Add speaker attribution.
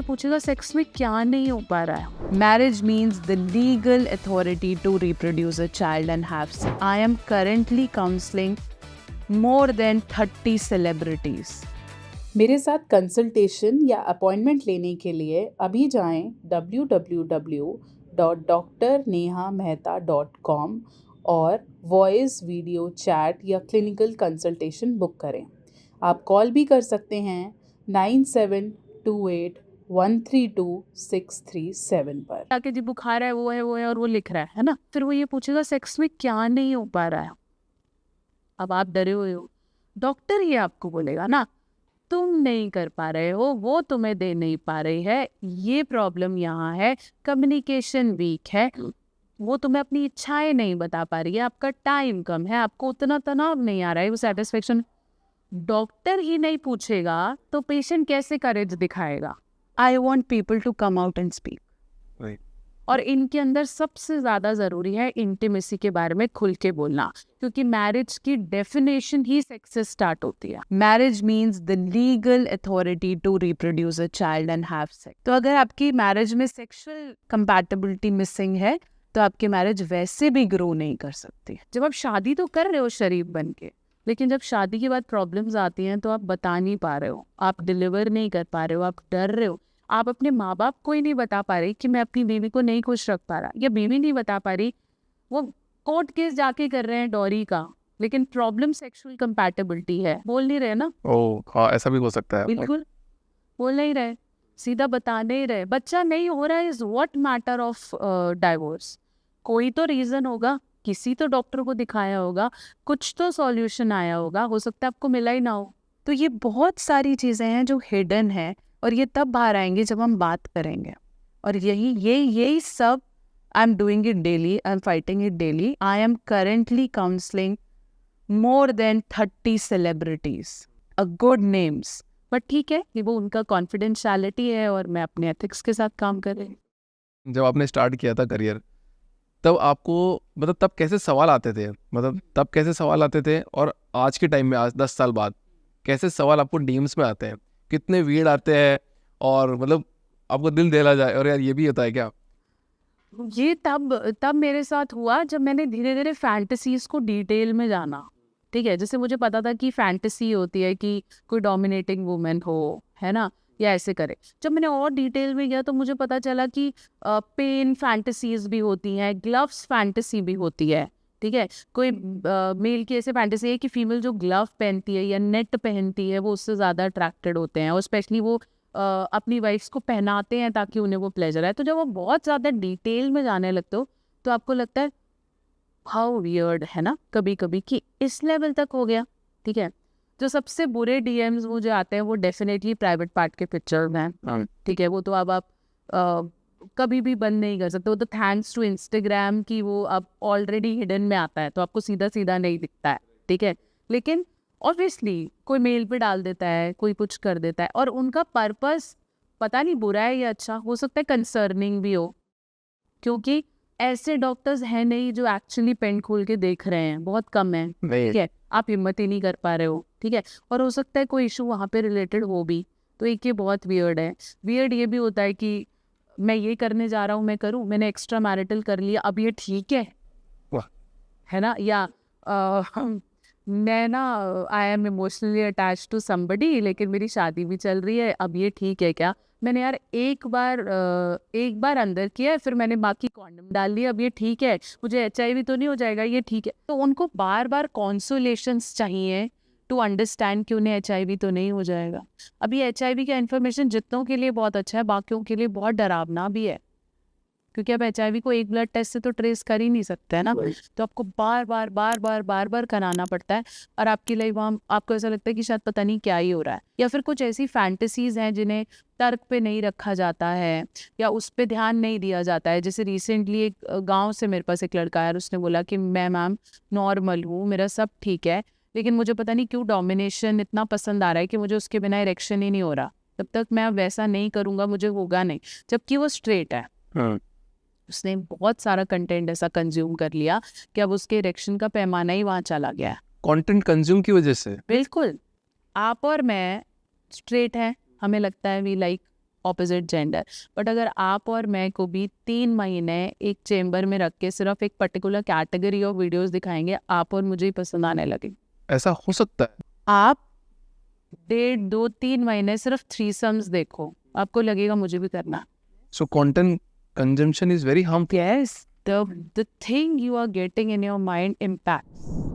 Speaker 1: पूछेगा सेक्स में क्या नहीं हो पा रहा है। Marriage means the legal authority to reproduce a child and have sex. I am currently counselling more than 30 celebrities.
Speaker 2: मेरे साथ कंसल्टेशन या अपॉइंटमेंट लेने के लिए अभी जाएं www.drnehamehta.com और वॉइस वीडियो चैट या क्लिनिकल कंसल्टेशन बुक करें। आप कॉल भी कर सकते हैं 9728132637 पर।
Speaker 1: आके जी बुखार है वो है और वो लिख रहा है ना, फिर वो ये पूछेगा सेक्स में क्या नहीं हो पा रहा है। अब आप डरे हुए हो, डॉक्टर ये आपको बोलेगा ना तुम नहीं कर पा रहे हो, वो तुम्हें दे नहीं पा रही है, ये प्रॉब्लम यहाँ है, कम्युनिकेशन वीक है, वो तुम्हें अपनी इच्छाएं नहीं बता पा रही है, आपका टाइम कम है, आपको उतना तनाव नहीं आ रहा है, वो सेटिस्फेक्शन डॉक्टर ही नहीं पूछेगा तो पेशेंट कैसे करेज दिखाएगा। I want people to come out and speak. और इनके अंदर सबसे ज़्यादा ज़रूरी है इंटीमेसी के बारे में खुल के बोलना, क्योंकि मैरिज की डेफिनेशन ही सेक्स से स्टार्ट होती है। Marriage means the legal authority to reproduce a child and have sex. तो अगर आपकी मैरिज में सेक्सुअल कंपैटिबिलिटी मिसिंग है तो आपकी मैरिज वैसे भी ग्रो नहीं कर सकती। जब आप शादी तो कर रहे हो शरीफ बन के, लेकिन जब शादी के बाद प्रॉब्लम्स आती हैं तो आप बता नहीं पा रहे हो, आप डिलीवर नहीं कर पा रहे हो, आप डर रहे हो, आप अपने माँ बाप को ही नहीं बता पा रही कि मैं अपनी बीवी को नहीं खुश रख पा रहा, या बीवी नहीं बता पा रही, वो कोर्ट केस जाके कर रहे हैं डॉरी का, लेकिन प्रॉब्लम सेक्सुअल कंपैटिबिलिटी है, बोल नहीं रहे ना।
Speaker 3: हाँ, ऐसा भी हो सकता है।
Speaker 1: बिल्कुल बोल नहीं रहे, सीधा बता नहीं रहे, बच्चा नहीं हो रहा है, is what matter of divorce. कोई तो रीजन होगा, किसी तो डॉक्टर को दिखाया होगा, कुछ तो सॉल्यूशन आया होगा, हो सकता है आपको मिला ही ना हो। तो ये बहुत सारी चीज़ें हैं जो हिडन है, और ये तब बाहर आएंगे जब हम बात करेंगे। और यही सब I am doing it daily, I am fighting it daily. I am currently counselling more than 30 celebrities, a good names. But ठीक है, ये वो उनका कॉन्फिडेंशियलिटी है और मैं अपने एथिक्स के साथ काम कर रही हूँ।
Speaker 3: जब आपने स्टार्ट किया था करियर, तब आपको मतलब तब कैसे सवाल आते थे, और आज के टाइम में, आज 10 साल बाद कैसे सवाल आपको डीएम्स में आते हैं, कितने वीड आते हैं, और मतलब आपको दिल दहला जाए और यार ये भी होता है क्या?
Speaker 1: ये तब मेरे साथ हुआ जब मैंने धीरे धीरे फैंटेसीज को डिटेल में जाना। ठीक है, जैसे मुझे पता था कि फैंटेसी होती है कि कोई डोमिनेटिंग वुमेन हो, है ना, या ऐसे करे। जब मैंने और डिटेल में गया तो मुझे पता चला कि पेन फैंटेसीज भी होती हैं, ग्लव्स फैंटेसी भी होती है। ठीक है, कोई मेल की ऐसे फैंटेसी है कि फीमेल जो ग्लव पहनती है या नेट पहनती है वो उससे ज़्यादा अट्रैक्टेड होते हैं, और स्पेशली वो अपनी वाइफ्स को पहनाते हैं ताकि उन्हें वो प्लेजर है। तो जब वो बहुत ज़्यादा डिटेल में जाने लगते हो तो आपको लगता है हाउ वियर्ड है ना, कभी कभी कि इस लेवल तक हो गया। ठीक है, जो सबसे बुरे डीएम्स मुझे आते हैं वो डेफिनेटली प्राइवेट पार्ट के पिक्चर हैं। ठीक है, वो तो अब आप कभी भी बंद नहीं कर सकते, वो तो थैंक्स टू इंस्टाग्राम की वो अब ऑलरेडी हिडन में आता है तो आपको सीधा सीधा नहीं दिखता है। ठीक है, लेकिन ऑब्वियसली कोई मेल पे डाल देता है, कोई कुछ कर देता है, और उनका पर्पस पता नहीं बुरा है या अच्छा, हो सकता है कंसर्निंग भी हो, क्योंकि ऐसे डॉक्टर्स हैं नहीं जो एक्चुअली पेन खोल के देख रहे हैं, बहुत कम है। ठीक है, आप हिम्मत ही नहीं कर पा रहे हो। ठीक है, और हो सकता है कोई इशू वहाँ पे रिलेटेड हो भी, तो एक ये बहुत वियर्ड है। वियर्ड ये भी होता है कि मैं ये करने जा रहा हूँ, मैं करूँ, मैंने एक्स्ट्रा मैरिटल कर लिया, अब ये ठीक है ना, या मैं ना I am emotionally attached to somebody लेकिन मेरी शादी भी चल रही है, अब ये ठीक है क्या? मैंने यार एक बार अंदर किया है, फिर मैंने बाकी कॉन्डम डाल लिया, अब ये ठीक है? मुझे HIV तो नहीं हो जाएगा, ये ठीक है? तो उनको बार बार कॉन्सोलेशंस चाहिए टू अंडरस्टैंड कि उन्हें HIV तो नहीं हो जाएगा। अभी HIV का इन्फॉर्मेशन जितनों के लिए बहुत अच्छा है, बाकियों के लिए बहुत डरावना भी है, क्योंकि अब HIV को एक ब्लड टेस्ट से तो ट्रेस कर ही नहीं सकते है ना, तो आपको बार बार कराना पड़ता है, और आपकी लाइफ आपको ऐसा लगता है कि शायद पता नहीं क्या ही हो रहा है। या फिर कुछ ऐसी फैंटेसीज हैं जिन्हें तर्क पे नहीं रखा जाता है या उस पर ध्यान नहीं दिया जाता है। जैसे रिसेंटली एक गाँव से मेरे पास एक लड़का आया, उसने बोला कि मैं मैम नॉर्मल हूँ, मेरा सब ठीक है, लेकिन मुझे पता नहीं क्यों डोमिनेशन इतना पसंद आ रहा है कि मुझे उसके बिना इरेक्शन ही नहीं हो रहा, तब तक मैं वैसा नहीं करूँगा मुझे होगा नहीं, जबकि वो स्ट्रेट है। उसने बहुत सारा कंटेंट ऐसा कंज्यूम कर लिया कि अब उसके इरेक्शन का पैमाना ही वहाँ चला गया है,
Speaker 3: कंटेंट कंज्यूम की वजह से।
Speaker 1: बिल्कुल, आप और मैं स्ट्रेट हैं, हमें लगता है we like opposite gender. But अगर आप और मैं को भी 3 महीने एक चेम्बर में रख के सिर्फ एक पर्टिकुलर कैटेगरी ऑफ वीडियोस दिखाएंगे, आप और मुझे ही पसंद आने लगे।
Speaker 3: ऐसा हो सकता है?
Speaker 1: आप 1.5-2-3 महीने सिर्फ थ्रीसम्स देखो, आपको लगेगा मुझे भी करना।
Speaker 3: So content consumption is very harmful.
Speaker 1: Yes, the thing you are getting in your mind impacts.